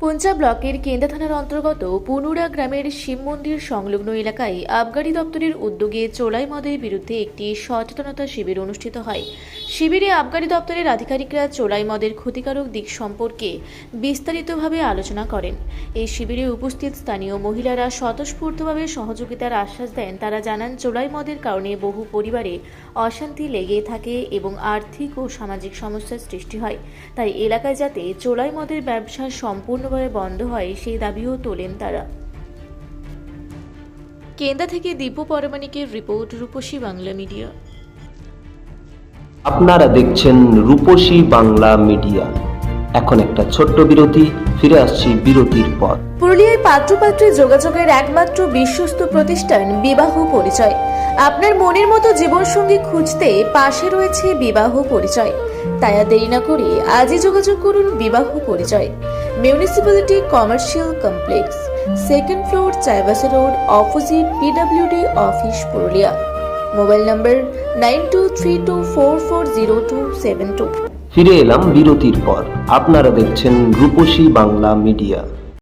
পুঞ্চা ব্লকের কেন্দা থানার অন্তর্গত পুনুরা গ্রামের শিব মন্দির সংলগ্ন এলাকায় আবগারি দপ্তরের উদ্যোগে চোলাই মদের বিরুদ্ধে একটি সচেতনতা শিবির অনুষ্ঠিত হয়। শিবিরে আবগারি দপ্তরের আধিকারিকরা চোলাই মদের ক্ষতিকারক দিক সম্পর্কে বিস্তারিতভাবে আলোচনা করেন। এই শিবিরে উপস্থিত স্থানীয় মহিলারা স্বতঃস্ফূর্তভাবে সহযোগিতার আশ্বাস দেন। তারা জানান, চোলাই মদের কারণে বহু পরিবারে অশান্তি লেগে থাকে এবং আর্থিক ও সামাজিক সমস্যার সৃষ্টি হয়। তাই এলাকায় যাতে চোলাই মদের ব্যবসা সম্পূর্ণভাবে বন্ধ হয় সেই দাবিও তোলেন তারা। কেন্দা থেকে দীপু পরমাণিকের রিপোর্ট, রূপসী বাংলা মিডিয়া। আপনারা দেখছেন রূপসী বাংলা মিডিয়া। এখন একটা ছোট্ট বিরতি, ফিরে আসছি বিরতির পর। পুরুলিয়ায় পাত্রপাত্রী যোগাযোগের একমাত্র বিশ্বস্ত প্রতিষ্ঠান বিবাহ পরিচয়। আপনার মনের মতো জীবনসঙ্গী খুঁজতে পাশে রয়েছে বিবাহ পরিচয়। তাই আর দেরি না করে আজই যোগাযোগ করুন বিবাহ পরিচয়। Municipality commercial complex, second floor, Chaibasa road, opposite PWD office, Purulia. Mobile নম্বর 9232440272। ফিরে এলাম বিরতির পর। আপনারা দেখছেন রূপসী বাংলা মিডিয়া।